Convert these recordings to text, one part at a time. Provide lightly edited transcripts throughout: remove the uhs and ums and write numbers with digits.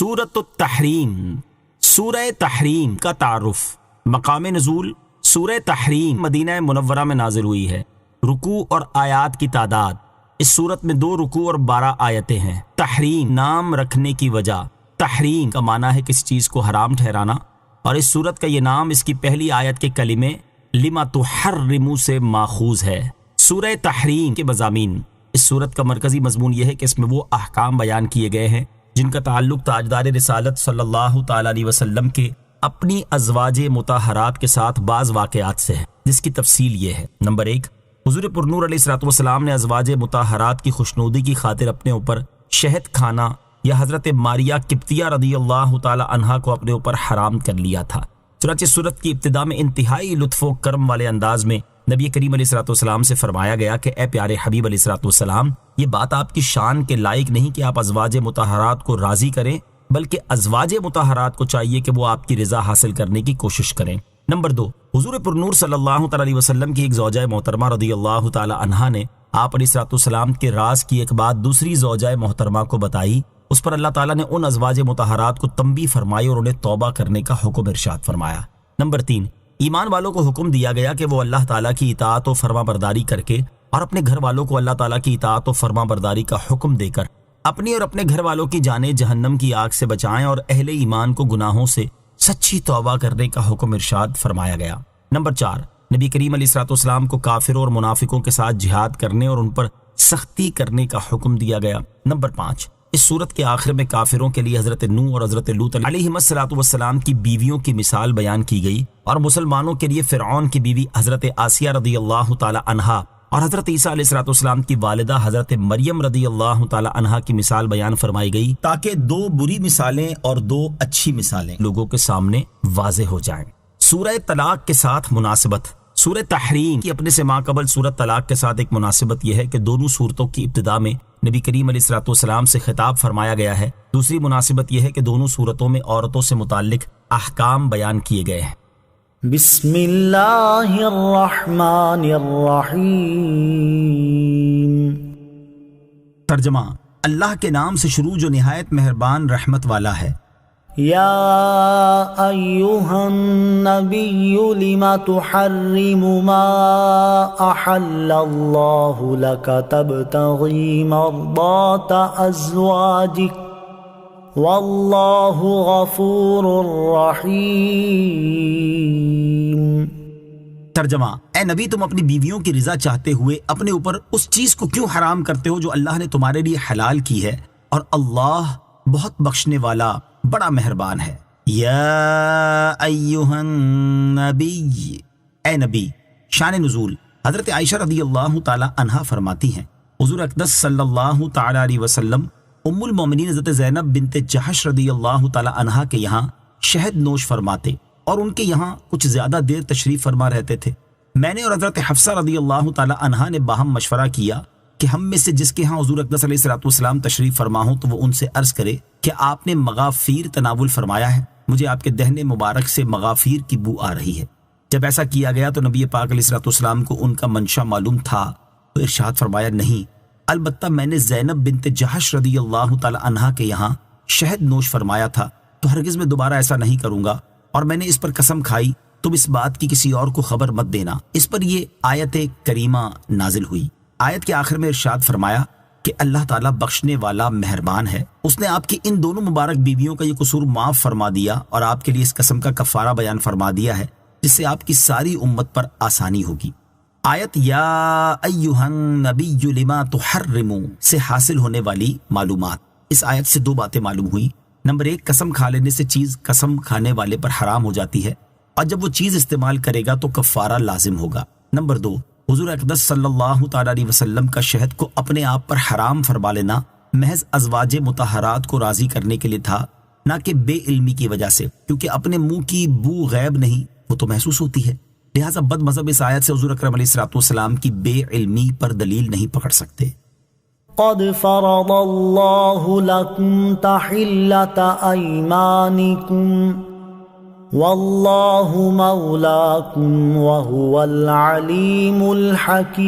سورۃ التحریم، سورہ تحریم کا تعارف۔ مقام نزول، سورہ تحریم مدینہ منورہ میں نازل ہوئی ہے۔ رکوع اور آیات کی تعداد، اس سورت میں 2 رکوع اور 12 آیتیں ہیں۔ تحریم نام رکھنے کی وجہ، تحریم کا معنی ہے کسی چیز کو حرام ٹھہرانا، اور اس سورت کا یہ نام اس کی پہلی آیت کے کلمے لما تحرم سے ماخوذ ہے۔ سورہ تحریم کے مضامین، اس سورت کا مرکزی مضمون یہ ہے کہ اس میں وہ احکام بیان کیے گئے ہیں جن کا تعلق تاجدار رسالت صلی اللہ تعالی علیہ وسلم کے اپنی ازواج مطہرات کے ساتھ بعض واقعات سے ہے، جس کی تفصیل یہ ہے۔ نمبر 1، حضور پرنور علیہ الصلوۃ والسلام نے ازواج مطہرات کی خوشنودی کی خاطر اپنے اوپر شہد کھانا یا حضرت ماریہ قبطیہ رضی اللہ تعالی عنہا کو اپنے اوپر حرام کر لیا تھا۔ چنانچہ سورت کی ابتدا میں انتہائی لطف و کرم والے انداز میں نبی کریم علیہ الصلوۃ والسلام سے فرمایا گیا کہ اے پیارے حبیب علیہ الصلوۃ والسلام، یہ بات آپ کی شان کے لائق نہیں کہ آپ ازواج مطہرات کو راضی کریں، بلکہ ازواج مطہرات کو چاہیے کہ وہ آپ کی رضا حاصل کرنے کی کوشش کریں۔ نمبر 2، حضور پرنور صلی اللہ تعالی علیہ وسلم کی ایک زوجہ محترمہ رضی اللہ تعالی عنہا نے آپ علیہ الصلوۃ والسلام کے راز کی ایک بات دوسری زوجہ محترمہ کو بتائی۔ اس پر اللہ تعالیٰ نے ان ازواج مطہرات کو تنبیہ فرمائی اور انہیں توبہ کرنے کا حکم ارشاد فرمایا۔ نمبر 3، ایمان والوں کو حکم دیا گیا کہ وہ اللہ تعالیٰ کی اطاعت و فرما برداری کر کے اور اپنے گھر والوں کو اللہ تعالیٰ کی اطاعت و فرما برداری کا حکم دے کر اپنی اور اپنے گھر والوں کی جانیں جہنم کی آگ سے بچائیں، اور اہل ایمان کو گناہوں سے سچی توبہ کرنے کا حکم ارشاد فرمایا گیا۔ نمبر 4، نبی کریم علیہ الصلوۃ والسلام کو کافروں اور منافقوں کے ساتھ جہاد کرنے اور ان پر سختی کرنے کا حکم دیا گیا۔ نمبر 5، اس صورت کے آخر میں کافروں کے لیے حضرت نوح اور حضرت لوط علیہ السلام کی بیویوں کی مثال بیان کی گئی، اور مسلمانوں کے لیے فرعون کی بیوی حضرت آسیہ رضی اللہ تعالی عنہا اور حضرت عیسیٰ علیہ السلام کی والدہ حضرت مریم رضی اللہ تعالی عنہا کی مثال بیان فرمائی گئی، تاکہ 2 بری مثالیں اور 2 اچھی مثالیں لوگوں کے سامنے واضح ہو جائیں۔ سورہ طلاق کے ساتھ مناسبت، سورہ تحریم کی اپنے سے ماقبل سورہ طلاق کے ساتھ ایک مناسبت یہ ہے کہ دونوں سورتوں کی ابتدا میں نبی کریم علیہ الصلوۃ والسلام سے خطاب فرمایا گیا ہے۔ دوسری مناسبت یہ ہے کہ دونوں سورتوں میں عورتوں سے متعلق احکام بیان کیے گئے ہیں۔ بسم اللہ الرحمن الرحیم۔ ترجمہ، اللہ کے نام سے شروع جو نہایت مہربان رحمت والا ہے۔ یا ایہا النبی لم تحرم ما احل اللہ لک تبتغی مرضات ازواجک واللہ غفور رحیم۔ ترجمہ، اے نبی تم اپنی بیویوں کی رضا چاہتے ہوئے اپنے اوپر اس چیز کو کیوں حرام کرتے ہو جو اللہ نے تمہارے لیے حلال کی ہے، اور اللہ بہت بخشنے والا بڑا مہربان ہے۔ یا ایہا النبی، اے نبی۔ شان نزول، حضرت عائشہ رضی اللہ تعالی عنہا فرماتی ہیں حضور اقدس صلی اللہ تعالی علیہ وسلم ام المومنین حضرت زینب بنت جحش رضی اللہ تعالی عنہا کے یہاں شہد نوش فرماتے اور ان کے یہاں کچھ زیادہ دیر تشریف فرما رہتے تھے۔ میں نے اور حضرت حفصہ رضی اللہ تعالی عنہا نے باہم مشورہ کیا کہ ہم میں سے جس کے ہاں حضور اقدس علیہ الصلوۃ والسلام تشریف فرما ہوں تو وہ ان سے عرض کرے کہ آپ نے مغافیر تناول فرمایا ہے، مجھے آپ کے دہنے مبارک سے مغافیر کی بو آ رہی ہے۔ جب ایسا کیا گیا تو نبی پاک علیہ الصلوۃ والسلام کو ان کا منشا معلوم تھا تو ارشاد فرمایا، نہیں، البتہ میں نے زینب بنت جحش رضی اللہ تعالی عنہا کے یہاں شہد نوش فرمایا تھا، تو ہرگز میں دوبارہ ایسا نہیں کروں گا، اور میں نے اس پر قسم کھائی، تم اس بات کی کسی اور کو خبر مت دینا۔ اس پر یہ آیت کریمہ نازل ہوئی۔ آیت کے آخر میں ارشاد فرمایا کہ اللہ تعالیٰ بخشنے والا مہربان ہے، اس نے آپ کی ان دونوں مبارک بیویوں کا یہ قصور معاف فرما دیا اور آپ کے لیے اس قسم کا کفارہ بیان فرما دیا ہے جس سے آپ کی ساری امت پر آسانی ہوگی۔ آیت یا ایہا النبی لما تحرم سے حاصل ہونے والی معلومات، اس آیت سے 2 باتیں معلوم ہوئی۔ نمبر 1، قسم کھا لینے سے چیز قسم کھانے والے پر حرام ہو جاتی ہے، اور جب وہ چیز استعمال کرے گا تو کفارہ لازم ہوگا۔ نمبر 2، حضور اقدس صلی اللہ تعالی علیہ وسلم کا شہد کو اپنے آپ پر حرام فرما لینا محض ازواج مطہرات کو راضی کرنے کے لیے تھا، نہ کہ بے علمی کی وجہ سے، کیونکہ اپنے منہ کی بو غیب نہیں، وہ تو محسوس ہوتی ہے، لہٰذا بد مذہب اس آیت سے حضور اکرم علیہ الصلوۃ والسلام کی بے علمی پر دلیل نہیں پکڑ سکتے۔ قد فرض اللہ لکم تحلۃ ایمانکم واللہ مولاکم وہو العلیم الحکیم۔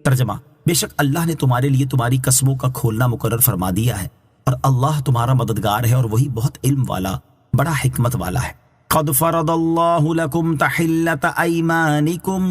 ترجمہ، بے شک اللہ نے تمہارے لیے تمہاری قسموں کا کھولنا مقرر فرما دیا ہے، اور اللہ تمہارا مددگار ہے، اور وہی بہت علم والا بڑا حکمت والا ہے۔ قد فرض اللہ لکم تحلۃ ایمانکم،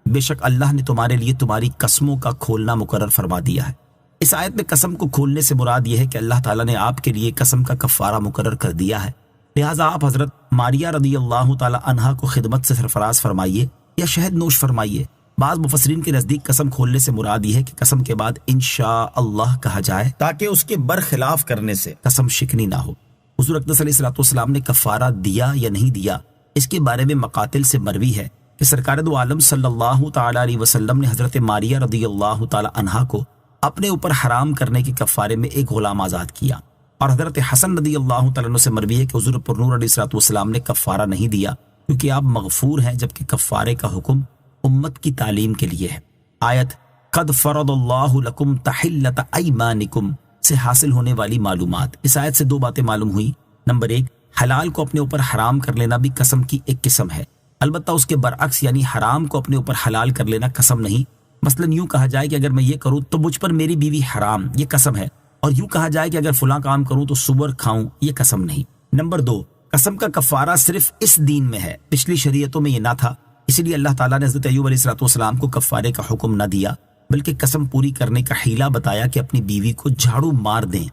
بے شک اللہ نے تمہارے لیے تمہاری قسموں کا کھولنا مقرر فرما دیا ہے۔ اس آیت میں قسم کو کھولنے سے مراد یہ ہے کہ اللہ تعالیٰ نے آپ کے لیے قسم کا کفارہ مقرر کر دیا ہے، لہٰذا آپ حضرت ماریہ رضی اللہ تعالی عنہا کو خدمت سے سرفراز فرمائیے یا شہد نوش فرمائیے۔ بعض مفسرین کے نزدیک قسم کھولنے سے مراد یہ ہے کہ قسم کے بعد انشاءاللہ کہا جائے تاکہ اس کے برخلاف کرنے سے قسم شکنی نہ ہو۔ حضور اقدس علیہ الصلوۃ والسلام نے کفارہ دیا یا نہیں دیا، اس کے بارے میں مقاتل سے مروی ہے کہ سرکار دو عالم صلی اللہ تعالی علیہ وسلم نے حضرت ماریہ رضی اللہ تعالی عنہا کو اپنے اوپر حرام کرنے کے کفارے میں ایک غلام آزاد کیا، اور حضرت حسن رضی اللہ تعالیٰ عنہ سے مروی ہے کہ حضور پرنور علیہ الصلوۃ والسلام نے کفارہ نہیں دیا کیونکہ آپ مغفور ہیں، جبکہ کفارے کا حکم امت کی تعلیم کے لیے ہے۔ آیت قد فرض اللہ لکم تحلۃ ایمانکم سے حاصل ہونے والی معلومات۔ اس آیت سے دو باتیں معلوم ہوئی۔ نمبر ایک، حلال کو اپنے اوپر حرام کر لینا بھی قسم کی ایک قسم ہے، البتہ اس کے برعکس یعنی حرام کو اپنے اوپر حلال کر لینا قسم نہیں۔ مثلا یوں کہا جائے کہ اگر میں یہ کروں تو مجھ پر میری بیوی حرام، یہ قسم ہے، اور یوں کہا جائے کہ اگر فلاں کام کروں تو سور کھاؤں، یہ قسم نہیں۔ نمبر دو، قسم کا کفارہ صرف اس دین میں ہے، پچھلی شریعتوں میں یہ نہ تھا، اسی لیے اللہ تعالیٰ نے حضرت ایوب علیہ الصلوۃ والسلام کو کفارے کا حکم نہ دیا، بلکہ قسم پوری کرنے کا حیلہ بتایا کہ اپنی بیوی کو جھاڑو مار دیں۔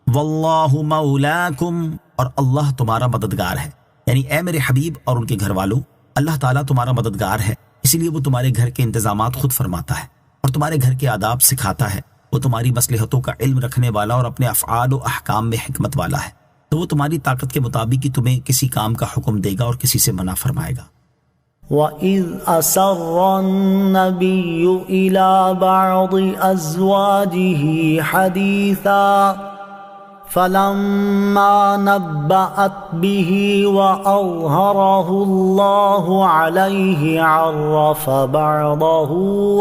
واللہ مولاکم، اور اللہ تمہارا مددگار ہے، یعنی اے میرے حبیب اور ان کے گھر والوں، اللہ تعالیٰ تمہارا مددگار ہے، اسی لیے وہ تمہارے گھر کے انتظامات خود فرماتا ہے اور تمہارے گھر کے آداب سکھاتا ہے۔ وہ تمہاری مصلحتوں کا علم رکھنے والا اور اپنے افعال و احکام میں حکمت والا ہے، تو وہ تمہاری طاقت کے مطابق ہی تمہیں کسی کام کا حکم دے گا اور کسی سے منع فرمائے گا۔ وَإِذْ أَسَرَّ النَّبِيُّ إِلَى بَعْضِ أَزْوَاجِهِ حَدِيثًا فَلَمَّا نَبَّأَتْ بِهِ وَأَظْهَرَهُ اللَّهُ عَلَيْهِ عَرَّفَ بَعْضَهُ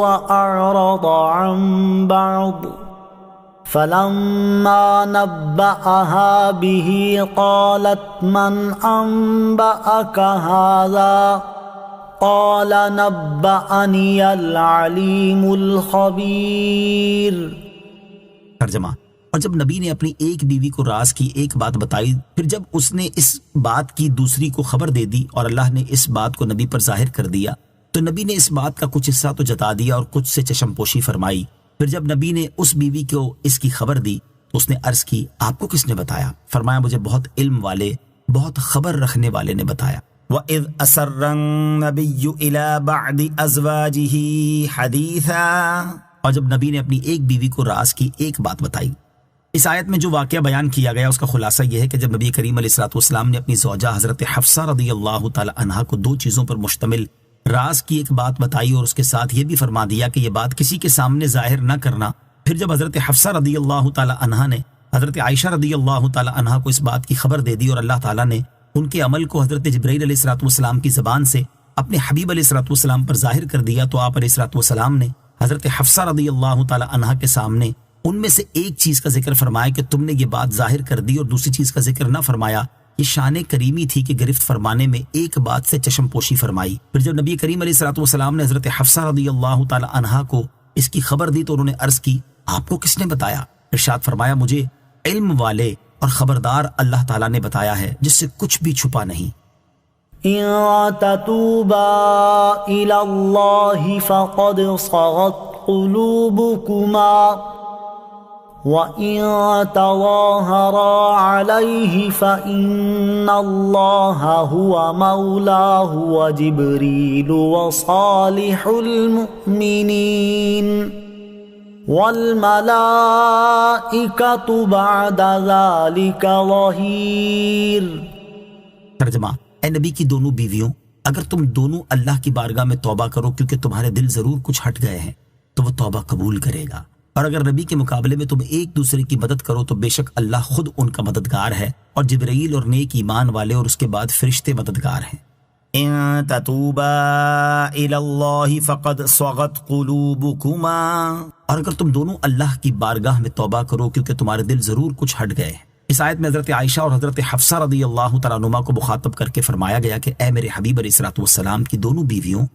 وَأَعْرَضَ عَنْ بَعْضٍ فَلَمَّا نَبَّأَهَا بِهِ قَالَتْ مَنْ أَنْبَأَكَ هَذَا قال نبأني العليم الخبير۔ ترجمہ، اور جب نبی نے اپنی ایک بیوی کو راز کی ایک بات بتائی، پھر جب اس نے اس بات کی دوسری کو خبر دے دی اور اللہ نے اس بات کو نبی پر ظاہر کر دیا، تو نبی نے اس بات کا کچھ حصہ تو جتا دیا اور کچھ سے چشم پوشی فرمائی۔ پھر جب نبی نے اس بیوی کو اس کی خبر دی تو اس نے عرض کی، آپ کو کس نے بتایا؟ فرمایا، مجھے بہت علم والے، بہت خبر رکھنے والے نے بتایا۔ وَإِذْ أَسَرَّ النَّبِيُّ إِلَى بَعْضِ أَزْوَاجِهِ حَدِيثًا، اور جب نبی نے اپنی ایک بیوی کو راز کی ایک بات بتائی۔ اس آیت میں جو واقعہ بیان کیا گیا اس کا خلاصہ یہ ہے کہ جب نبی کریم علیہ الصلوۃ والسلام نے اپنی زوجہ حضرت حفصہ رضی اللہ تعالی عنہا کو دو چیزوں پر مشتمل راز کی ایک بات بتائی اور اس کے ساتھ یہ بھی فرما دیا کہ یہ بات کسی کے سامنے ظاہر نہ کرنا، پھر جب حضرت حفصہ رضی اللہ تعالی عنہا نے حضرت عائشہ رضی اللہ تعالی عنہا کو اس بات کی خبر دے دی اور اللہ تعالیٰ نے ان کے عمل کو حضرت جبرائیل علیہ الصلوۃ والسلام کی زبان سے اپنے حبیب علیہ الصلوۃ والسلام پر ظاہر کر دیا، تو آپ علیہ الصلوۃ والسلام نے حضرت حفصہ رضی اللہ تعالی عنہا کے سامنے ان میں سے ایک چیز کا ذکر فرمایا کہ تم نے یہ بات ظاہر کر دی اور دوسری چیز کا ذکر نہ فرمایا۔ یہ شان کریمی تھی کہ گرفت فرمانے میں ایک بات سے چشم پوشی فرمائی۔ پھر جب نبی کریم علیہ الصلوۃ والسلام نے حضرت حفصہ رضی اللہ تعالی عنہا کو اس کی خبر دی تو انہوں نے عرض کی، آپ کو کس نے بتایا؟ ارشاد فرمایا، مجھے علم والے اور خبردار اللہ تعالیٰ نے بتایا ہے جس سے کچھ بھی چھپا نہیں۔ إِن تَتُوبَا إِلَى اللَّهِ فَقَدْ صَغَتْ قُلُوبُكُمَا وَإِن تَظَاهَرَا عَلَيْهِ فَإِنَّ اللَّهَ هُوَ مَوْلَاهُ وَجِبْرِيلُ وَصَالِحُ الْمُؤْمِنِينَ وَالْمَلَائِكَةُ بَعْدَ ذَلِكَ ظَهِيرٌ۔ ترجمہ، اے نبی کی دونوں بیویوں، اگر تم دونوں اللہ کی بارگاہ میں توبہ کرو کیونکہ تمہارے دل ضرور کچھ ہٹ گئے ہیں تو وہ توبہ قبول کرے گا، اور اگر نبی کے مقابلے میں تم ایک دوسرے کی مدد کرو تو بے شک اللہ خود ان کا مددگار ہے، اور جبرائیل اور نیک ایمان والے اور اس کے بعد فرشتے مددگار ہیں۔ ان تتوبا الی اللہ فقد صغت قلوبکما، اور اگر تم دونوں اللہ کی بارگاہ میں توبہ کرو کیونکہ تمہارے دل ضرور کچھ ہٹ گئے ہیں۔ اس آیت میں حضرت عائشہ اور حضرت حفصہ رضی اللہ تعالیٰ عنہما کو مخاطب کر کے فرمایا گیا کہ اے میرے حبیب علیہ الصلوۃ والسلام کی دونوں بیویوں،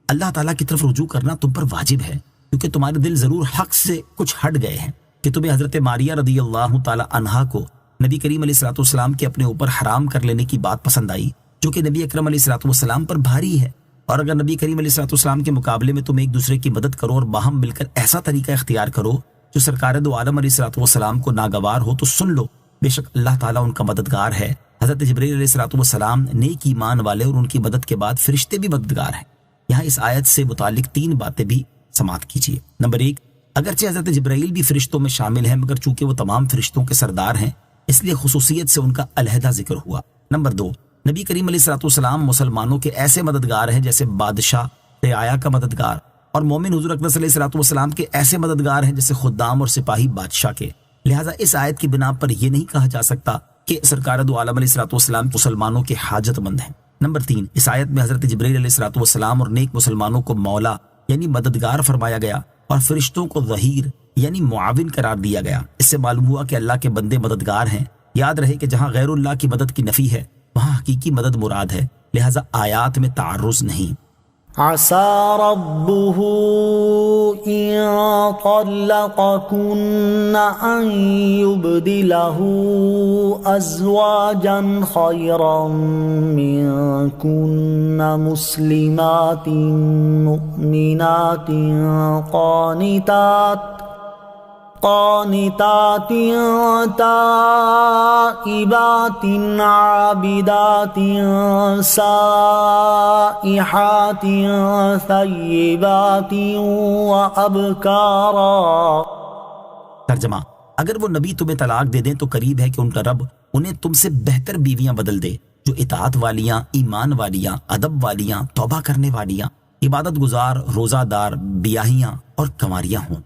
اللہ تعالیٰ کی طرف رجوع کرنا تم پر واجب ہے، کیونکہ تمہارے دل ضرور حق سے کچھ ہٹ گئے ہیں کہ تمہیں حضرت ماریہ رضی اللہ تعالی عنہا کو نبی کریم علیہ الصلوۃ والسلام کے اپنے اوپر حرام کر لینے کی بات پسند آئی، جو کہ نبی اکرم علیہ الصلوۃ والسلام پر بھاری ہے۔ اور اگر نبی کریم علیہ الصلوۃ والسلام کے مقابلے میں تم ایک دوسرے کی مدد کرو اور باہم مل کر ایسا طریقہ اختیار کرو جو سرکار دو عالم علیہ الصلوۃ والسلام کو ناگوار ہو، تو سن لو بے شک اللہ تعالیٰ ان کا مددگار ہے۔ حضرت جبرائیل علیہ الصلوۃ والسلام نیک ایمان والے اور ان کی مدد کے بعد فرشتے بھی مددگار ہیں۔ یہاں اس آیت سے متعلق 3 باتیں بھی سماعت کیجیے۔ نمبر 1، اگرچہ حضرت جبرائیل بھی فرشتوں میں شامل ہیں، مگر چونکہ وہ تمام فرشتوں کے سردار ہیں اس لیے خصوصیت سے ان کا علیحدہ ذکر ہوا۔ نمبر 2، نبی کریم علیہ الصلوۃ والسلام مسلمانوں کے ایسے مددگار ہیں جیسے بادشاہ رعایا کا مددگار، اور مومن حضور اقدس علیہ الصلوۃ والسلام کے ایسے مددگار ہیں جیسے خدام اور سپاہی بادشاہ کے۔ لہٰذا اس آیت کی بنا پر یہ نہیں کہا جا سکتا کہ سرکار دو عالم علیہ الصلوۃ والسلام مسلمانوں کے حاجت مند ہیں۔ نمبر 3، اس آیت میں حضرت جبرائیل علیہ الصلوۃ والسلام اور نیک مسلمانوں کو مولا یعنی مددگار فرمایا گیا اور فرشتوں کو ظہیر یعنی معاون قرار دیا گیا۔ اس سے معلوم ہوا کہ اللہ کے بندے مددگار ہیں۔ یاد رہے کہ جہاں غیر اللہ کی مدد کی نفی ہے وہاں حقیقی مدد مراد ہے، لہٰذا آیات میں تعرض نہیں۔ عسى ربه إن طلقكن أن يبدله أزواجا خيرا منكن مسلمات مؤمنات قانتات تائبات عابدات سائحات ثیبات وابکارا۔ ترجمہ، اگر وہ نبی تمہیں طلاق دے دیں تو قریب ہے کہ ان کا رب انہیں تم سے بہتر بیویاں بدل دے جو اطاعت والیاں، ایمان والیاں، ادب والیاں، توبہ کرنے والیاں، عبادت گزار، روزہ دار، بیاہیاں اور کنواریاں ہوں۔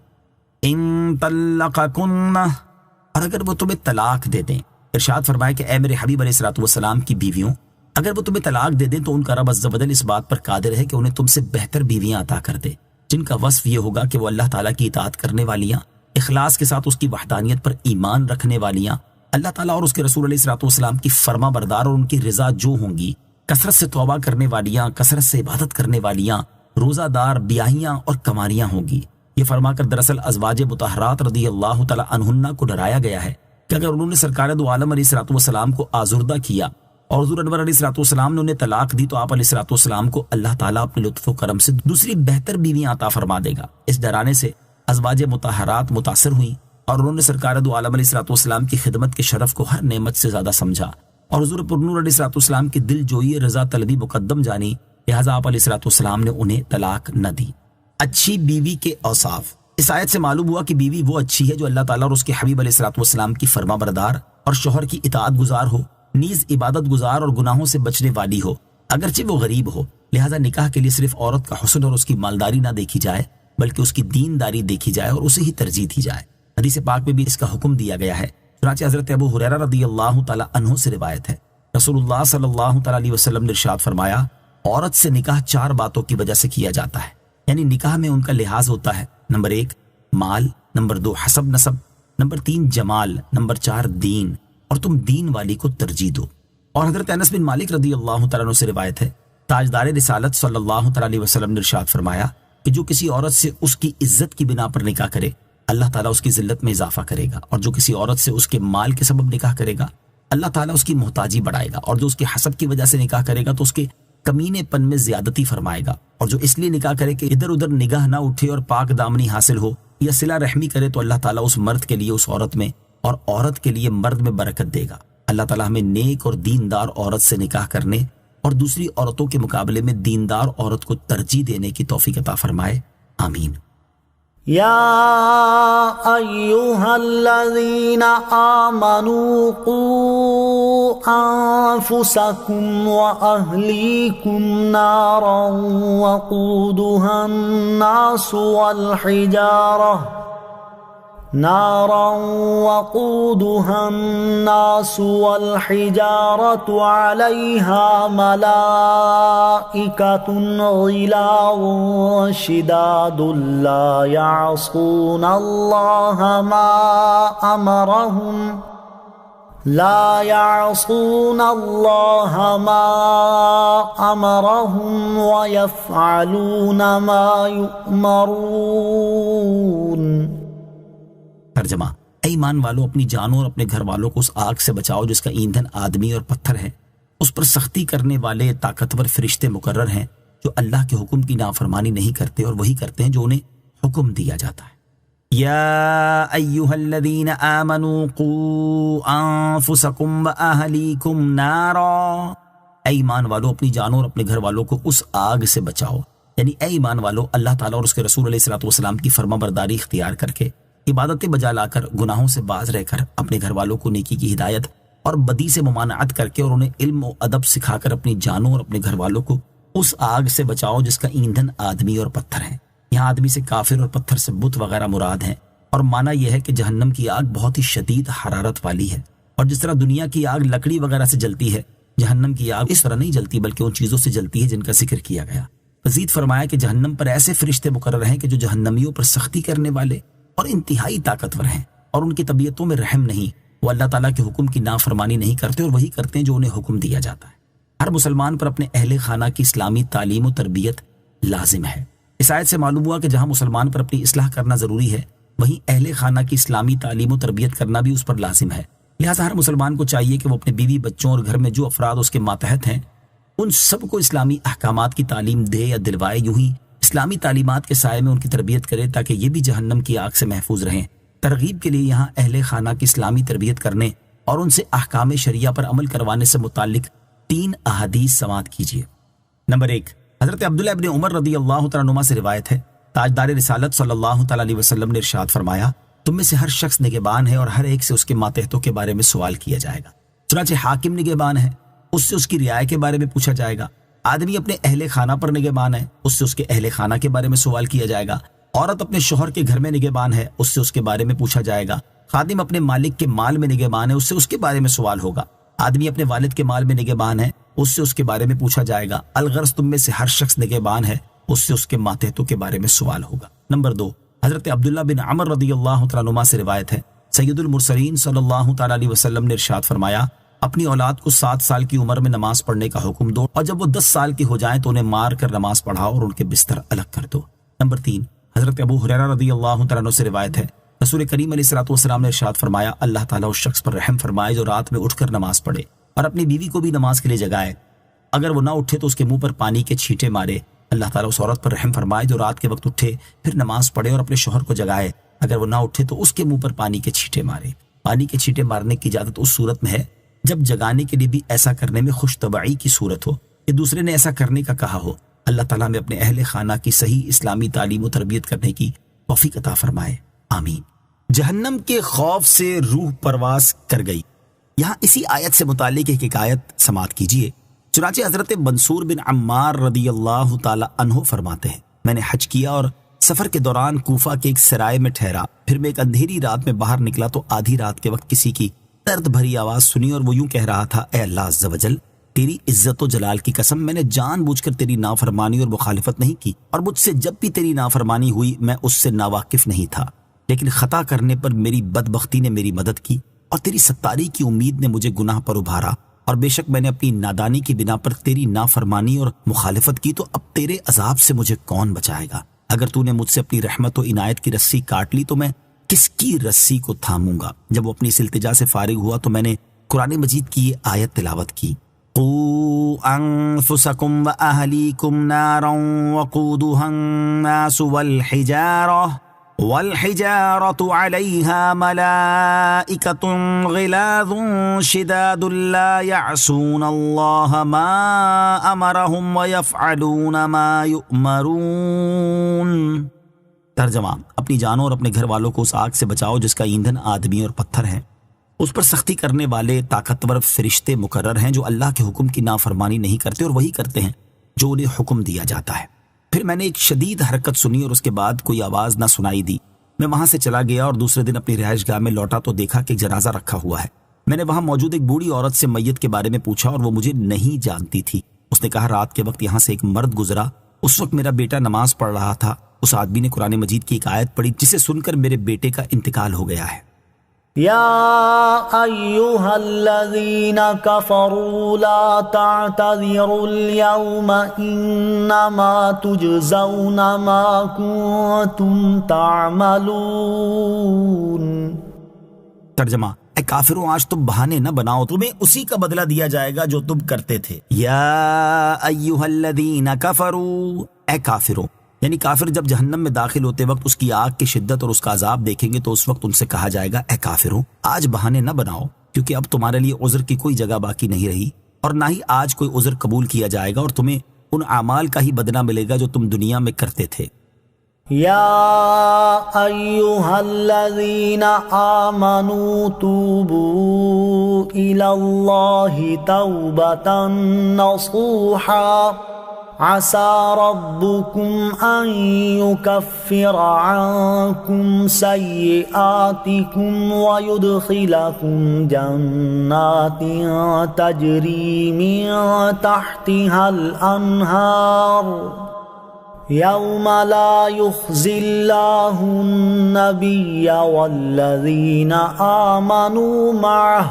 ان طلقکن، اور اگر وہ تمہیں طلاق دے دیں، ارشاد فرمائے کہ اے میرے حبیب علیہ الصلوۃ والسلام کی بیویوں، اگر وہ تمہیں طلاق دے دیں تو ان کا رب عز و جل اس بات پر قادر ہے کہ انہیں تم سے بہتر بیویاں عطا کر دے جن کا وصف یہ ہوگا کہ وہ اللہ تعالیٰ کی اطاعت کرنے والیاں، اخلاص کے ساتھ اس کی وحدانیت پر ایمان رکھنے والیاں، اللہ تعالیٰ اور اس کے رسول علیہ الصلوۃ والسلام کی فرما بردار اور ان کی رضا جو ہوں گی، کثرت سے توبہ کرنے والیاں، کثرت سے عبادت کرنے والیاں، روزہ دار، بیاہیاں اور کنواریاں ہوں گی۔ یہ فرما کر دراصل ازواج مطہرات رضی اللہ تعالی عنہن کو ڈرایا گیا ہے کہ اگر انہوں نے سرکار دو عالم علیہ الصلوۃ والسلام کو آزردہ کیا اور حضور انور علیہ الصلوۃ والسلام نے انہیں طلاق دی تو آپ علیہ الصلوۃ والسلام کو اللہ تعالیٰ اپنے لطف و کرم سے دوسری بہتر بیویاں عطا فرما دے گا۔ اس ڈرانے سے ازواج مطہرات متاثر ہوئیں اور انہوں نے سرکار دو عالم علیہ الصلوۃ والسلام کی خدمت کے شرف کو ہر نعمت سے زیادہ سمجھا اور حضور پرنور علیہ الصلوۃ والسلام کی دل جوئی رضا طلبی مقدم جانی، لہٰذا آپ علیہ الصلوۃ والسلام نے انہیں طلاق نہ دی۔ اچھی بیوی کے اوصاف۔ اس آیت سے معلوم ہوا کہ بیوی وہ اچھی ہے جو اللہ تعالیٰ اور اس کے حبیب علیہ الصلوۃ والسلام کی فرما بردار اور شوہر کی اطاعت گزار ہو، نیز عبادت گزار اور گناہوں سے بچنے والی ہو، اگرچہ وہ غریب ہو۔ لہٰذا نکاح کے لیے صرف عورت کا حسن اور اس کی مالداری نہ دیکھی جائے بلکہ اس کی دینداری دیکھی جائے اور اسے ہی ترجیح دی جائے۔ حدیث پاک میں بھی اس کا حکم دیا گیا ہے، چنانچہ حضرت ابو ہریرہ رضی اللہ تعالی عنہ سے روایت ہے، رسول اللہ صلی اللہ تعالی علیہ وسلم نے ارشاد فرمایا، عورت سے نکاح 4 باتوں کی وجہ سے کیا جاتا ہے، یعنی نکاح میں ان کا لحاظ ہوتا ہے۔ نمبر 1 مال، نمبر 2 حسب نسب، نمبر 3 جمال، نمبر 4 دین، اور تم دین والی کو ترجیح دو۔ اور حضرت انس بن مالک رضی اللہ تعالیٰ عنہ سے روایت ہے، تاجدار رسالت صلی اللہ تعالیٰ علیہ وسلم نے ارشاد فرمایا کہ جو کسی عورت سے اس کی عزت کی بنا پر نکاح کرے اللہ تعالیٰ اس کی ذلت میں اضافہ کرے گا، اور جو کسی عورت سے اس کے مال کے سبب نکاح کرے گا اللہ تعالیٰ اس کی محتاجی بڑھائے گا، اور جو اس کے حسب کی وجہ سے نکاح کرے گا تو اس کے کمینے پن میں زیادتی فرمائے گا، اور جو اس لیے نکاح کرے کہ ادھر ادھر نگاہ نہ اٹھے اور پاک دامنی حاصل ہو یا صلہ رحمی کرے تو اللہ تعالیٰ اس مرد کے لیے اس عورت میں اور عورت کے لیے مرد میں برکت دے گا۔ اللہ تعالیٰ ہمیں نیک اور دیندار عورت سے نکاح کرنے اور دوسری عورتوں کے مقابلے میں دیندار عورت کو ترجیح دینے کی توفیق عطا فرمائے، آمین۔ یا ایہا الذین آمنوا قوا انفسکم واہلیکم نارا وقودها الناس والحجارة عليها ملائكة غلاظ شداد لا يعصون الله ما أمرهم لا يعصون الله ما أمرهم ويفعلون ما يؤمرون۔ ترجمہ: اے ایمان والو، اپنی جانوں اور اپنے گھر والوں کو اس آگ سے بچاؤ جس کا ایندھن آدمی اور پتھر ہے، اس پر سختی کرنے والے طاقتور فرشتے مقرر ہیں جو اللہ کے حکم کی نافرمانی نہیں کرتے اور وہی کرتے ہیں جو انہیں حکم دیا جاتا ہے۔ یا ایھا الذین آمنوا قوا انفسکم واہلیکم نارا، اے ایمان والو، اپنی جانوں اور اپنے گھر والوں کو اس آگ سے بچاؤ، یعنی اے ایمان والو، اللہ تعالیٰ اور اس کے رسول علیہ الصلوۃ والسلام کی فرما برداری اختیار کر کے، عبادتیں بجا لا کر، گناہوں سے باز رہ کر، اپنے گھر والوں کو نیکی کی ہدایت اور بدی سے ممانعت کر کے اور انہیں علم و ادب سکھا کر اپنی جانوں اور اپنے گھر والوں کو اس آگ سے بچاؤ جس کا ایندھن آدمی اور پتھر ہے۔ یہاں آدمی سے کافر اور پتھر سے بت وغیرہ مراد ہیں، اور معنی یہ ہے کہ جہنم کی آگ بہت ہی شدید حرارت والی ہے، اور جس طرح دنیا کی آگ لکڑی وغیرہ سے جلتی ہے، جہنم کی آگ اس طرح نہیں جلتی بلکہ ان چیزوں سے جلتی ہے جن کا ذکر کیا گیا۔ مزید فرمایا کہ جہنم پر ایسے فرشتے مقرر ہیں کہ جو جہنمیوں پر سختی کرنے والے اور انتہائی طاقتور ہیں، اور ان کی طبیعتوں میں رحم نہیں، وہ اللہ تعالیٰ کے حکم کی نافرمانی نہیں کرتے اور وہی کرتے ہیں جو انہیں حکم دیا جاتا ہے۔ ہر مسلمان پر اپنے اہل خانہ کی اسلامی تعلیم و تربیت لازم ہے۔ اس آیت سے معلوم ہوا کہ جہاں مسلمان پر اپنی اصلاح کرنا ضروری ہے، وہیں اہل خانہ کی اسلامی تعلیم و تربیت کرنا بھی اس پر لازم ہے۔ لہٰذا ہر مسلمان کو چاہیے کہ وہ اپنے بیوی بچوں اور گھر میں جو افراد اس کے ماتحت ہیں ان سب کو اسلامی احکامات کی تعلیم دے یا دلوائے، یوں ہی اسلامی تعلیمات کے سائے میں ان کی تربیت کرے تاکہ یہ بھی جہنم کی آگ سے محفوظ رہیں۔ ترغیب کے لیے یہاں اہل خانہ کی اسلامی تربیت کرنے اور ان سے احکام شریعہ پر عمل کروانے سے متعلق 3 احادیث سماعت کیجیے۔ نمبر 1، حضرت عبداللہ ابن عمر رضی اللہ تعالیٰ عنہما سے روایت ہے، تاجدار رسالت صلی اللہ تعالیٰ علیہ وسلم نے ارشاد فرمایا، تم میں سے ہر شخص نگہبان ہے اور ہر ایک سے اس کے ماتحتوں کے بارے میں سوال کیا جائے گا۔ چنانچہ حاکم نگہبان ہے، اس سے اس کی رعایا کے بارے میں پوچھا جائے گا۔ آدمی اپنے اہل خانہ پر نگہبان ہے، اس سے اس کے اہل خانہ کے بارے میں سوال کیا جائے گا۔ عورت اپنے شوہر کے گھر میں نگہبان ہے، اس سے اس کے بارے میں پوچھا جائے گا۔ خادم اپنے مالک کے مال میں نگہبان ہے، اس سے اس کے بارے میں سوال ہوگا۔ آدمی اپنے والد کے مال میں نگہبان ہے، اس سے اس کے بارے میں پوچھا جائے گا۔ الغرض تم میں سے ہر شخص نگہبان ہے، اس سے اس کے ماتحتوں کے بارے میں سوال ہوگا۔ نمبر 2، حضرت عبداللہ بن عمر رضی اللہ تعالیٰ عنہما سے روایت ہے، سید المرسلین صلی اللہ تعالیٰ علیہ وسلم نے ارشاد فرمایا، اپنی اولاد کو 7 سال کی عمر میں نماز پڑھنے کا حکم دو، اور جب وہ 10 سال کی ہو جائیں تو انہیں مار کر نماز پڑھاؤ اور ان کے بستر الگ کر دو۔ نمبر 3، حضرت ابو ہریرہ رضی اللہ تعالیٰ عنہ سے روایت ہے، رسول کریم علیہ الصلوۃ والسلام نے ارشاد فرمایا، اللہ تعالیٰ اس شخص پر رحم فرمائے جو رات میں اٹھ کر نماز پڑھے اور اپنی بیوی کو بھی نماز کے لیے جگائے، اگر وہ نہ اٹھے تو اس کے منہ پر پانی کے چھینٹے مارے۔ اللہ تعالیٰ اس عورت پر رحم فرمائے جو رات کے وقت اٹھے پھر نماز پڑھے اور اپنے شوہر کو جگائے، اگر وہ نہ اٹھے تو اس کے منہ پر پانی کے چھینٹے مارے۔ پانی کے چھینٹے مارنے کی اجازت اس صورت میں ہے جب جگانے کے لیے بھی ایسا کرنے میں خوش طبعی کی صورت ہو کہ دوسرے نے ایسا کرنے کا کہا ہو۔ اللہ تعالیٰ میں اپنے اہل خانہ کی صحیح اسلامی تعلیم و تربیت کرنے کی توفیق عطا فرمائے، آمین۔ جہنم کے خوف سے روح پرواز کر گئی۔ یہاں اسی آیت سے متعلق ایک حکایت سماعت کیجیے۔ چنانچہ حضرت منصور بن عمار رضی اللہ تعالی عنہ فرماتے ہیں، میں نے حج کیا اور سفر کے دوران کوفہ کے ایک سرائے میں ٹھہرا، پھر میں ایک اندھیری رات میں باہر نکلا تو آدھی رات کے وقت کسی کی درد بھری آواز سنی اور وہ یوں کہہ رہا تھا، اے اللہ عز و جل، تیری عزت و جلال کی قسم، میں نے جان بوجھ کر تیری نافرمانی اور مخالفت نہیں کی، اور مجھ سے جب بھی تیری نافرمانی ہوئی میں اس سے ناواقف نہیں تھا، لیکن خطا کرنے پر میری بدبختی نے میری مدد کی اور تیری ستاری کی امید نے مجھے گناہ پر ابھارا، اور بے شک میں نے اپنی نادانی کی بنا پر تیری نافرمانی اور مخالفت کی، تو اب تیرے عذاب سے مجھے کون بچائے گا؟ اگر تو نے مجھ سے اپنی رحمت و عنایت کی رسی کاٹ لی تو میں کس کی رسی کو تھاموں گا؟ جب وہ اپنی اس التجا سے فارغ ہوا تو میں نے قرآن مجید کی یہ آیت تلاوت کی، قوا انفسکم واہلیکم نارا وقودها الناس والحجارة علیہا ملائکۃ غلاظ شداد لا یعصون اللہ ما امرہم ویفعلون ما یؤمرون۔ ترجمہ، اپنی جانوں اور اپنے گھر والوں کو اس آگ سے بچاؤ جس کا ایندھن آدمی اور پتھر ہے، اس پر سختی کرنے والے طاقتور فرشتے مقرر ہیں جو اللہ کے حکم کی نافرمانی نہیں کرتے اور وہی کرتے ہیں جو انہیں حکم دیا جاتا ہے۔ پھر میں نے ایک شدید حرکت سنی اور اس کے بعد کوئی آواز نہ سنائی دی۔ میں وہاں سے چلا گیا اور دوسرے دن اپنی رہائش گاہ میں لوٹا تو دیکھا کہ ایک جنازہ رکھا ہوا ہے۔ میں نے وہاں موجود ایک بوڑھی عورت سے میت کے بارے میں پوچھا اور وہ مجھے نہیں جانتی تھی۔ اس نے کہا، رات کے وقت یہاں سے ایک مرد گزرا، اس وقت میرا بیٹا نماز پڑھ رہا تھا، اس آدمی نے قرآن مجید کی ایک آیت پڑھی جسے سن کر میرے بیٹے کا انتقال ہو گیا ہے۔ يا أيها الذين كفروا لا تعتذروا اليوم إنما تجزون ما كنتم تعملون۔ ترجمہ، اے کافروں آج تم بہانے نہ بناؤ، تمہیں اسی کا بدلہ دیا جائے گا جو تم کرتے تھے۔ یا ایھا الذین کفروا، اے کافروں، یعنی کافر جب جہنم میں داخل ہوتے وقت اس کی آگ کی شدت اور اس کا عذاب دیکھیں گے تو اس وقت ان سے کہا جائے گا، اے کافروں آج بہانے نہ بناؤ، کیونکہ اب تمہارے لیے عذر کی کوئی جگہ باقی نہیں رہی، اور نہ ہی آج کوئی عذر قبول کیا جائے گا، اور تمہیں ان اعمال کا ہی بدلہ ملے گا جو تم دنیا میں کرتے تھے۔ يا أيها الذين آمنوا توبوا إلى الله توبة نصوحا عسى ربكم أن يكفر عنكم سيئاتكم ويدخلكم جنات تجري من تحتها الأنهار يوم لا يخزي الله النبي والذين آمنوا معه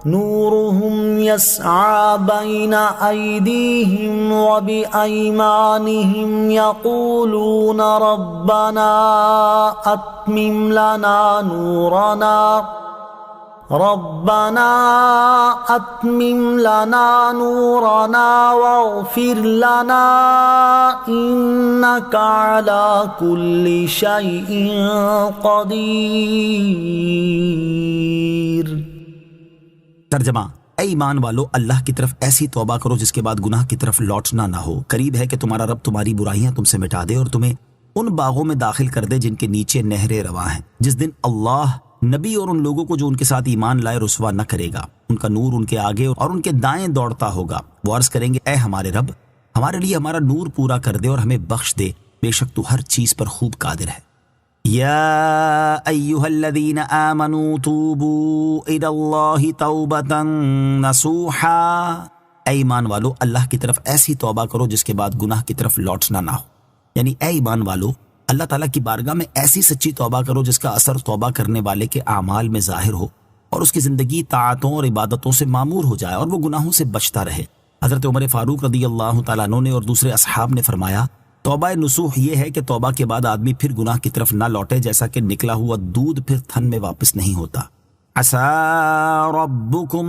نورهم يسعى بين أيديهم وبأيمانهم يقولون ربنا أتمم لنا نورنا واغفر لنا إنك على كل شيء قدير۔ ترجمہ، اے ایمان والو، اللہ کی طرف ایسی توبہ کرو جس کے بعد گناہ کی طرف لوٹنا نہ ہو۔ قریب ہے کہ تمہارا رب تمہاری برائیاں تم سے مٹا دے اور تمہیں ان باغوں میں داخل کر دے جن کے نیچے نہریں رواں ہیں، جس دن اللہ نبی اور ان لوگوں کو جو ان کے ساتھ ایمان لائے رسوا نہ کرے گا، ان کا نور ان کے آگے اور ان کے دائیں دوڑتا ہوگا۔ وہ عرض کریں گے، اے ہمارے رب، ہمارے لیے ہمارا نور پورا کر دے اور ہمیں بخش دے، بے شک تو ہر چیز پر خوب قادر ہے۔ یا ایھا الذین آمنوا توبوا الی اللہ توبۃ نصوحا، اے ایمان والو اللہ کی طرف ایسی توبہ کرو جس کے بعد گناہ کی طرف لوٹنا نہ ہو، یعنی اے ایمان والو اللہ تعالیٰ کی بارگاہ میں ایسی سچی توبہ کرو جس کا اثر توبہ کرنے والے کے اعمال میں ظاہر ہو اور اس کی زندگی طاعتوں اور عبادتوں سے معمور ہو جائے اور وہ گناہوں سے بچتا رہے۔ حضرت عمر فاروق رضی اللہ تعالیٰ عنہ نے اور دوسرے اصحاب نے فرمایا، توبہ نصوح یہ ہے کہ توبہ کے بعد آدمی پھر گناہ کی طرف نہ لوٹے، جیسا کہ نکلا ہوا دودھ پھر تھن میں واپس نہیں ہوتا۔ عسى ربکم،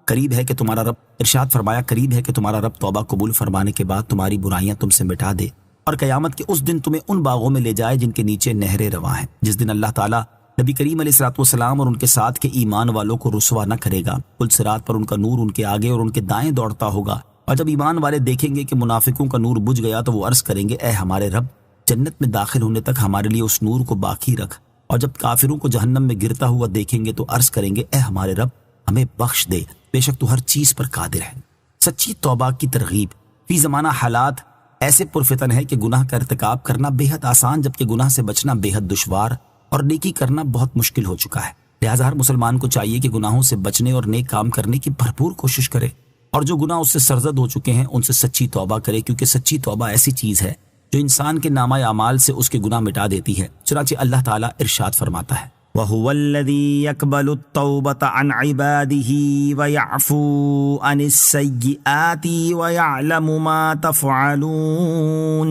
قریب ہے کہ تمہارا رب، ارشاد فرمایا قریب ہے کہ تمہارا رب توبہ قبول فرمانے کے بعد تمہاری برائیاں تم سے مٹا دے اور قیامت کے اس دن تمہیں ان باغوں میں لے جائے جن کے نیچے نہریں رواں ہیں، جس دن اللہ تعالیٰ نبی کریم علیہ الصلوۃ والسلام اور ان کے ساتھ کے ایمان والوں کو رسوا نہ کرے گا۔ پل صراط پر ان کا نور ان کے آگے اور ان کے دائیں دوڑتا ہوگا، اور جب ایمان والے دیکھیں گے کہ منافقوں کا نور بجھ گیا تو وہ عرض کریں گے، اے ہمارے رب، جنت میں داخل ہونے تک ہمارے لیے اس نور کو باقی رکھ، اور جب کافروں کو جہنم میں گرتا ہوا دیکھیں گے تو عرض کریں گے، اے ہمارے رب، ہمیں بخش دے، بے شک تو ہر چیز پر قادر ہے۔ سچی توبہ کی ترغیب۔ فی زمانہ حالات ایسے پرفتن ہے کہ گناہ کا ارتکاب کرنا بے حد آسان جبکہ گناہ سے بچنا بے حد دشوار اور نیکی کرنا بہت مشکل ہو چکا ہے۔ لہٰذا ہر مسلمان کو چاہیے کہ گناہوں سے بچنے اور نیک کام کرنے کی بھرپور کوشش کرے، اور جو گناہ اس سے سرزد ہو چکے ہیں ان سے سچی توبہ کرے، کیونکہ سچی توبہ ایسی چیز ہے جو انسان کے نامہ اعمال سے اس کے گناہ مٹا دیتی ہے۔ چنانچہ اللہ تعالیٰ ارشاد فرماتا ہے، وَهُوَ الَّذِي يَقْبَلُ التَّوْبَةَ عَنْ عِبَادِهِ وَيَعْفُو عَنِ السَّيِّئَاتِ وَيَعْلَمُ مَا تَفْعَلُونَ۔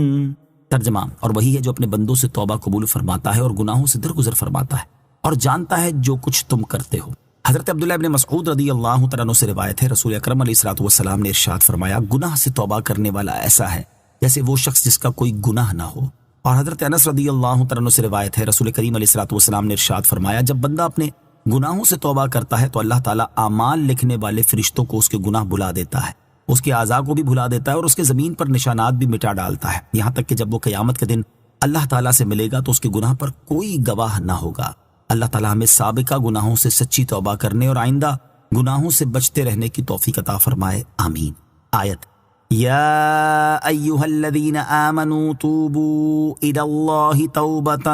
ترجمہ، اور وہی ہے جو اپنے بندوں سے توبہ قبول فرماتا ہے اور گناہوں سے درگزر فرماتا ہے اور جانتا ہے جو کچھ تم کرتے ہو۔ حضرت عبداللہ ابن مسعود رضی اللہ تعالیٰ عنہ سے روایت ہے، رسول اکرم علیہ الصلوۃ والسلام نے ارشاد فرمایا، گناہ سے توبہ کرنے والا ایسا ہے جیسے وہ شخص جس کا کوئی گناہ نہ ہو۔ اور حضرت انس رضی اللہ تعالیٰ عنہ سے روایت ہے، رسول کریم علیہ الصلوۃ والسلام نے ارشاد فرمایا، جب بندہ اپنے گناہوں سے توبہ کرتا ہے تو اللہ تعالیٰ اعمال لکھنے والے فرشتوں کو اس کے گناہ بھلا دیتا ہے، اس کے اعضاء کو بھی بھلا دیتا ہے اور اس کے زمین پر نشانات بھی مٹا ڈالتا ہے، یہاں تک کہ جب وہ قیامت کے دن اللہ تعالیٰ سے ملے گا تو اس کے گناہ پر کوئی گواہ نہ ہوگا۔ اللہ تعالیٰ ہمیں سابقہ گناہوں سے سچی توبہ کرنے اور آئندہ گناہوں سے بچتے رہنے کی توفیق عطا فرمائے، آمین۔ آیت، یا ایھا الذین آمنوا توبوا الی اللہ توبۃ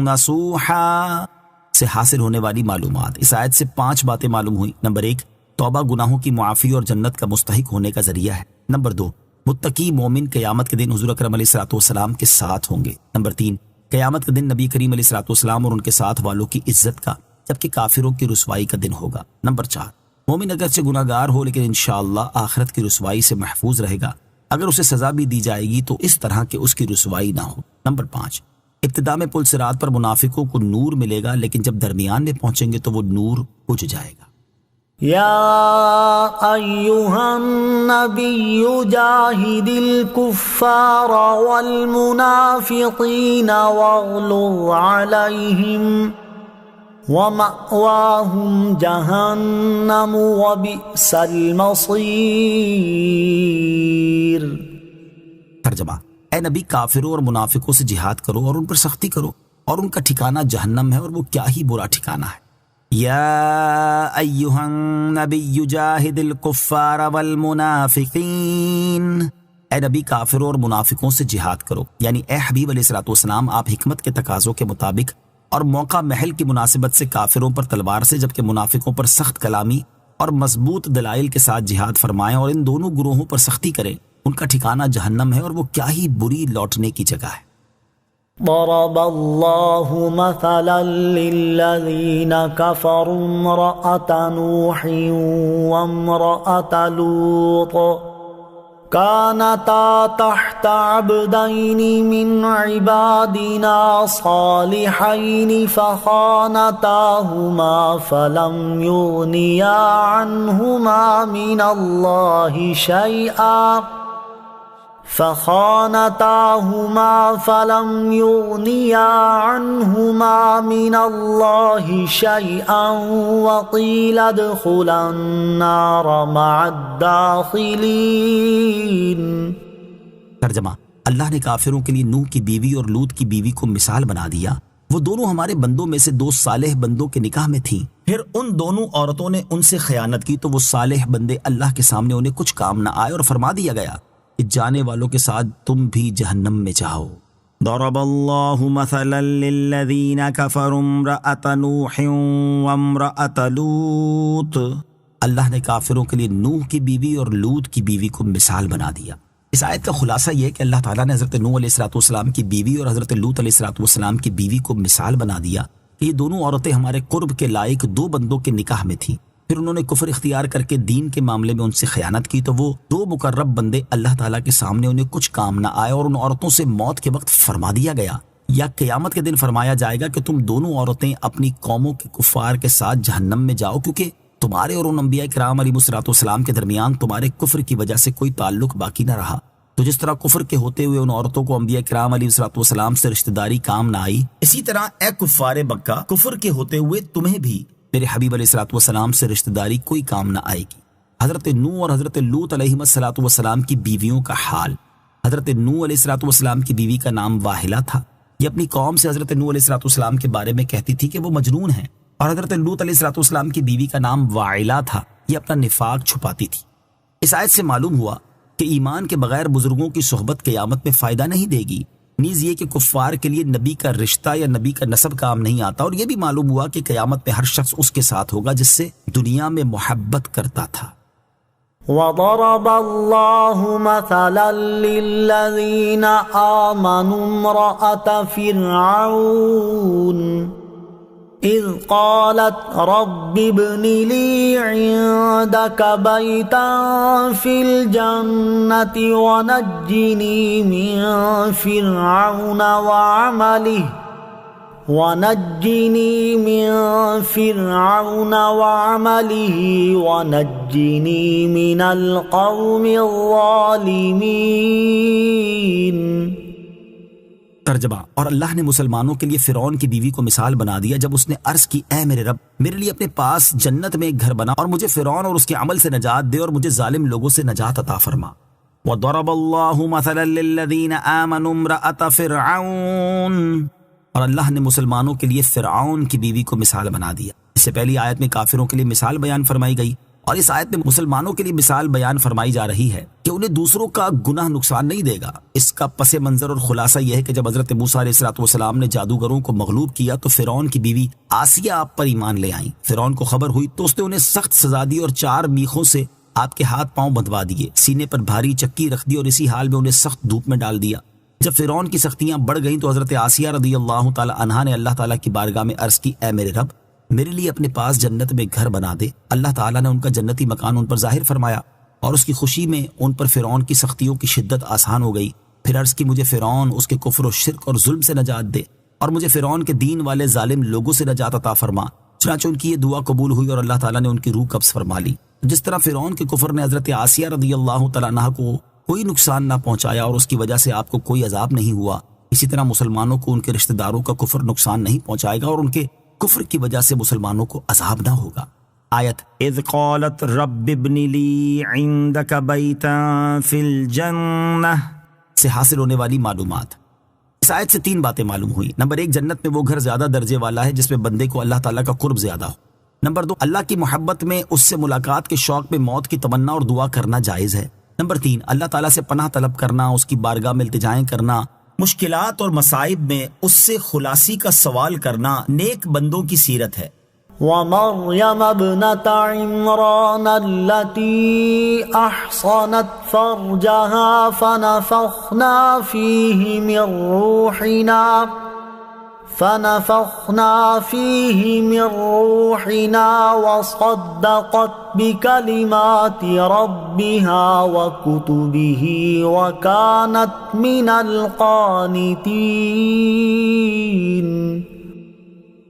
نصوحا سے حاصل ہونے والی معلومات۔ اس آیت سے 5 باتیں معلوم ہوئی۔ نمبر 1، توبہ گناہوں کی معافی اور جنت کا مستحق ہونے کا ذریعہ ہے۔ نمبر 2، متقی مومن قیامت کے دن حضور اکرم علیہ الصلوۃ والسلام کے ساتھ ہوں گے۔ نمبر 3، قیامت کے دن نبی کریم علیہ الصلوۃ والسلام اور ان کے ساتھ والوں کی عزت کا جبکہ کافروں کی رسوائی کا دن ہوگا۔ نمبر 4، مومن اگرچہ گناہگار ہو لیکن انشاءاللہ آخرت کی رسوائی سے محفوظ رہے گا، اگر اسے سزا بھی دی جائے گی تو اس طرح کہ اس کی رسوائی نہ ہو۔ نمبر 5، ابتدا میں پل صراط پر منافقوں کو نور ملے گا، لیکن جب درمیان میں پہنچیں گے تو وہ نور بجھ جائے گا۔ یا ایہا النبی جاہد الکفار والمنافقین واغلظ علیہم ومأواہم جہنم وبئس المصیر۔ ترجمہ، اے نبی کافروں اور منافقوں سے جہاد کرو اور ان پر سختی کرو، اور ان کا ٹھکانہ جہنم ہے اور وہ کیا ہی برا ٹھکانہ ہے۔ یا ایہا النبی جاہد الکفار والمنافقین، اے نبی کافروں اور منافقوں سے جہاد کرو، یعنی اے حبیب علیہ الصلوۃ والسلام آپ حکمت کے تقاضوں کے مطابق اور موقع محل کی مناسبت سے کافروں پر تلوار سے، جبکہ منافقوں پر سخت کلامی اور مضبوط دلائل کے ساتھ جہاد فرمائیں اور ان دونوں گروہوں پر سختی کریں، ان کا ٹھکانہ جہنم ہے اور وہ کیا ہی بری لوٹنے کی جگہ ہے۔ ضرب اللہ مثلا للذین کفروا امرأة نوح وامرأة لوط كانتا تحت عبدين من عبادنا صالحين فخانتاهما فلم يغنيا عنهما من الله شيئا وقيل ادخلا النار مع الداخلين۔ ترجمہ، اللہ نے کافروں کے لیے نوح کی بیوی اور لوط کی بیوی کو مثال بنا دیا، وہ دونوں ہمارے بندوں میں سے دو صالح بندوں کے نکاح میں تھیں، پھر ان دونوں عورتوں نے ان سے خیانت کی تو وہ صالح بندے اللہ کے سامنے انہیں کچھ کام نہ آئے اور فرما دیا گیا کہ جانے والوں کے ساتھ تم بھی جہنم میں جاؤ۔ ضرب اللہ مثلا للذین کفروا امرأة نوح وامرأة لوط، اللہ نے کافروں کے لیے نوح کی بیوی اور لوط کی بیوی کو مثال بنا دیا۔ اس آیت کا خلاصہ یہ کہ اللہ تعالیٰ نے حضرت نوح علیہ السلام کی بیوی اور حضرت لوط علیہ السلام کی بیوی کو مثال بنا دیا کہ یہ دونوں عورتیں ہمارے قرب کے لائق دو بندوں کے نکاح میں تھیں، پھر انہوں نے کفر اختیار کر کے دین کے معاملے میں ان سے خیانت کی تو وہ دو مقرب بندے اللہ تعالیٰ کے سامنے انہیں کچھ کام نہ آئے اور ان عورتوں سے موت کے وقت فرما دیا گیا یا قیامت کے دن فرمایا جائے گا کہ تم دونوں عورتیں اپنی قوموں کے کفار کے ساتھ جہنم میں جاؤ، کیونکہ تمہارے اور ان انبیاء کرام علیہ السلام کے درمیان تمہارے کفر کی وجہ سے کوئی تعلق باقی نہ رہا۔ تو جس طرح کفر کے ہوتے ہوئے ان عورتوں کو انبیاء کرام علیہ السلام سے رشتہ داری کام نہ آئی، اسی طرح اے کفار مکہ کفر کے ہوتے ہوئے تمہیں بھی میرے حبیب علیہ السلام سے رشتہ داری کوئی کام نہ آئے گی۔ حضرت نوح اور حضرت لوط علیہ السلام کی بیویوں کا حال، حضرت نوح علیہ السلام کی بیوی کا نام واحلہ تھا، یہ اپنی قوم سے حضرت نوح علیہ السلام کے بارے میں کہتی تھی کہ وہ مجنون ہیں، اور حضرت لوط علیہ السلام کی بیوی کا نام واعلہ تھا، یہ اپنا نفاق چھپاتی تھی۔ اس آیت سے معلوم ہوا کہ ایمان کے بغیر بزرگوں کی صحبت قیامت میں فائدہ نہیں دے گی، نیز یہ کہ کفار کے لیے نبی کا رشتہ یا نبی کا نسب کام نہیں آتا، اور یہ بھی معلوم ہوا کہ قیامت میں ہر شخص اس کے ساتھ ہوگا جس سے دنیا میں محبت کرتا تھا۔ وضرب اللہ مثلا للذین آمنوا امرأة فرعون اذ قالت رب ابن لی عندك بیتا فی الجنة ونجنی من فرعون وعمله ونجنی من القوم الظالمین۔ ترجمہ، اور اللہ نے مسلمانوں کے لیے فرعون کی بیوی کو مثال بنا دیا جب اس نے عرض کی اے میرے رب میرے لیے اپنے پاس جنت میں ایک گھر بنا اور مجھے فرعون اور اس کے عمل سے نجات دے اور مجھے ظالم لوگوں سے نجات عطا فرما۔ وضرب اللہ مثلا للذین آمنوا امرأة فرعون، اور اللہ نے مسلمانوں کے لیے فرعون کی بیوی کو مثال بنا دیا۔ اس سے پہلی آیت میں کافروں کے لیے مثال بیان فرمائی گئی اور اس آیت میں مسلمانوں کے لیے مثال بیان فرمائی جا رہی ہے کہ انہیں دوسروں کا گناہ نقصان نہیں دے گا۔ اس کا پس منظر اور خلاصہ یہ ہے کہ جب حضرت موسیٰ علیہ السلام نے جادوگروں کو مغلوب کیا تو فرعون کی بیوی آسیہ آپ پر ایمان لے آئیں۔ فرعون کو خبر ہوئی تو اس نے انہیں سخت سزا دی اور 4 میخوں سے آپ کے ہاتھ پاؤں بندھوا دیے، سینے پر بھاری چکی رکھ دی اور اسی حال میں انہیں سخت دھوپ میں ڈال دیا۔ جب فرعون کی سختیاں بڑھ گئیں تو حضرت آسیہ رضی اللہ تعالی عنہا نے اللہ تعالیٰ کی بارگاہ میں عرض کی اے میرے رب میرے لیے اپنے پاس جنت میں گھر بنا دے۔ اللہ تعالیٰ نے ان کا جنتی مکان ان پر ظاہر فرمایا اور اس کی خوشی میں ان پر فرعون کی سختیوں کی شدت آسان ہو گئی۔ پھر عرض کی مجھے فرعون، اس کے کفر و شرک اور ظلم سے نجات دے اور مجھے فرعون کے دین والے ظالم لوگوں سے نجات عطا فرما۔ چنانچہ ان کی یہ دعا قبول ہوئی اور اللہ تعالیٰ نے ان کی روح قبض فرما لی۔ جس طرح فرعون کے کفر نے حضرت آسیہ رضی اللہ تعالیٰ عنہا کو کوئی نقصان نہ پہنچایا اور اس کی وجہ سے آپ کو کوئی عذاب نہیں ہوا، اسی طرح مسلمانوں کو ان کے رشتہ داروں کا کفر نقصان نہیں پہنچائے گا اور ان کے کفر کی وجہ سے مسلمانوں کو عذاب نہ ہوگا۔ آیت اذ قالت رب ابن لی عندک بیتا فی الجنہ سے حاصل ہونے والی معلومات۔ اس آیت سے 3 باتیں معلوم ہوئی۔ نمبر 1، جنت میں وہ گھر زیادہ درجے والا ہے جس میں بندے کو اللہ تعالیٰ کا قرب زیادہ ہو۔ نمبر 2، اللہ کی محبت میں اس سے ملاقات کے شوق میں موت کی تمنا اور دعا کرنا جائز ہے۔ نمبر 3، اللہ تعالیٰ سے پناہ طلب کرنا، اس کی بارگاہ میں التجائیں کرنا، مشکلات اور مصائب میں اس سے خلاصی کا سوال کرنا نیک بندوں کی سیرت ہے۔ ومريم ابنة عمران التي أحصنت فرجها فنفخنا فيه من روحنا وصدقت بكلمات ربها وكتبه وكانت من القانتين۔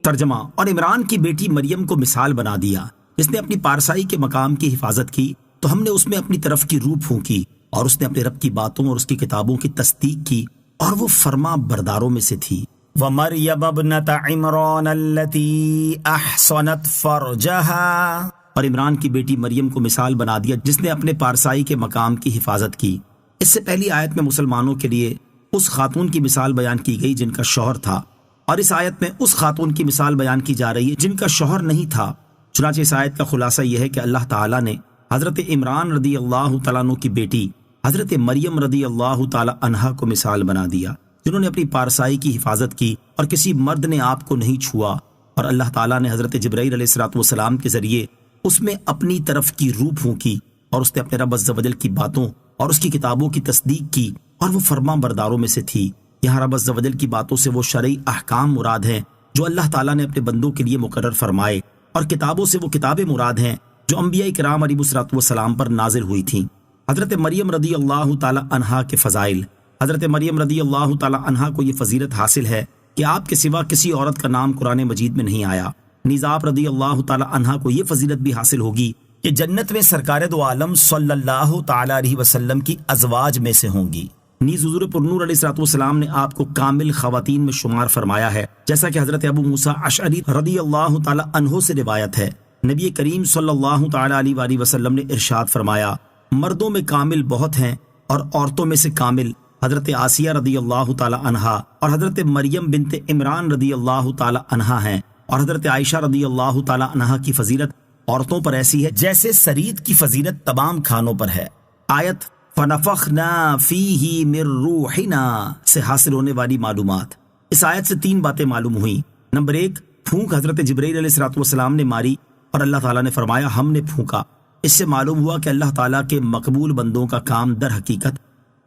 ترجمہ، اور عمران کی بیٹی مریم کو مثال بنا دیا جس نے اپنی پارسائی کے مقام کی حفاظت کی تو ہم نے اس میں اپنی طرف کی روح پھونکی اور اس نے اپنے رب کی باتوں اور اس کی کتابوں کی تصدیق کی اور وہ فرما برداروں میں سے تھی۔ وَمَرْيَمَ ابْنَتَ عِمْرَانَ الَّتِي أَحْصَنَتْ فَرْجَهَا، اور عمران کی بیٹی مریم کو مثال بنا دیا جس نے اپنے پارسائی کے مقام کی حفاظت کی۔ اس سے پہلی آیت میں مسلمانوں کے لیے اس خاتون کی مثال بیان کی گئی جن کا شوہر تھا، اور اس آیت میں اس خاتون کی مثال بیان کی جا رہی ہے جن کا شوہر نہیں تھا۔ چنانچہ اس آیت کا خلاصہ یہ ہے کہ اللہ تعالیٰ نے حضرت عمران رضی اللہ تعالیٰ عنہ کی بیٹی حضرت مریم رضی اللہ تعالیٰ عنہا کو مثال بنا دیا جنہوں نے اپنی پارسائی کی حفاظت کی اور کسی مرد نے آپ کو نہیں چھوا، اور اللہ تعالیٰ نے حضرت جبرائیل علیہ الصلوۃ والسلام کے ذریعے اس میں اپنی طرف کی روح پھونکی اور اس نے اپنے رب عز و جل کی باتوں اور اس کی کتابوں کی تصدیق کی اور وہ فرما برداروں میں سے تھی۔ یہاں رب عز و جل کی باتوں سے وہ شرعی احکام مراد ہیں جو اللہ تعالیٰ نے اپنے بندوں کے لیے مقرر فرمائے، اور کتابوں سے وہ کتابیں مراد ہیں جو انبیاء کرام علیہ الصلوۃ والسلام پر نازل ہوئی تھیں۔ حضرت مریم رضی اللہ تعالیٰ عنہا کے فضائل۔ حضرت مریم رضی اللہ تعالیٰ عنہا کو یہ فضیلت حاصل ہے کہ آپ کے سوا کسی عورت کا نام قرآن مجید میں نہیں آیا۔ نیز آپ رضی اللہ تعالیٰ عنہا کو یہ فضیلت بھی حاصل ہوگی کہ جنت میں سرکار دو عالم صلی اللہ تعالیٰ علیہ وسلم کی ازواج میں سے ہوں گی۔ نیز حضور پرنور علیہ الصلوۃ والسلام نے آپ کو کامل خواتین میں شمار فرمایا ہے، جیسا کہ حضرت ابو موسیٰ اشعری رضی اللہ تعالیٰ عنہ سے روایت ہے۔ نبی کریم صلی اللہ تعالیٰ علیہ وآلہ وسلم نے ارشاد فرمایا، مردوں میں کامل بہت ہیں اور عورتوں میں سے کامل حضرت آسیہ رضی اللہ تعالیٰ عنہا اور حضرت مریم بنت عمران رضی اللہ تعالیٰ عنہا ہیں، اور حضرت عائشہ رضی اللہ تعالیٰ عنہا کی فضیلت عورتوں پر ایسی ہے جیسے سرید کی فضیلت تمام کھانوں پر ہے۔ آیت فَنَفَخْنَا فِيهِ مِن رُوحِنَا سے حاصل ہونے والی معلومات۔ اس آیت سے 3 باتیں معلوم ہوئیں۔ نمبر 1، پھونک حضرت جبرائیل علیہ الصلوۃ والسلام نے ماری اور اللہ تعالیٰ نے فرمایا ہم نے پھونکا۔ اس سے معلوم ہوا کہ اللہ تعالیٰ کے مقبول بندوں کا کام در حقیقت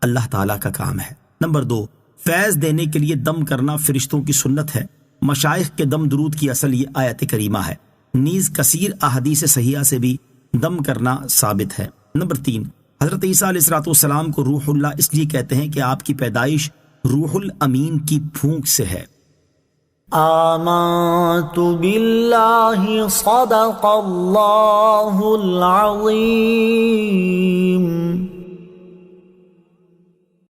اللہ تعالیٰ کا کام ہے۔ نمبر 2، فیض دینے کے لیے دم کرنا فرشتوں کی سنت ہے۔ مشائخ کے دم درود کی اصل یہ آیت کریمہ ہے۔ نیز کثیر احادیث صحیحہ سے بھی دم کرنا ثابت ہے۔ نمبر 3، حضرت عیسیٰ علیہ الصلوۃ والسلام کو روح اللہ اس لیے کہتے ہیں کہ آپ کی پیدائش روح الامین کی پھونک سے ہے۔ آمنت باللہ صدق اللہ العظیم۔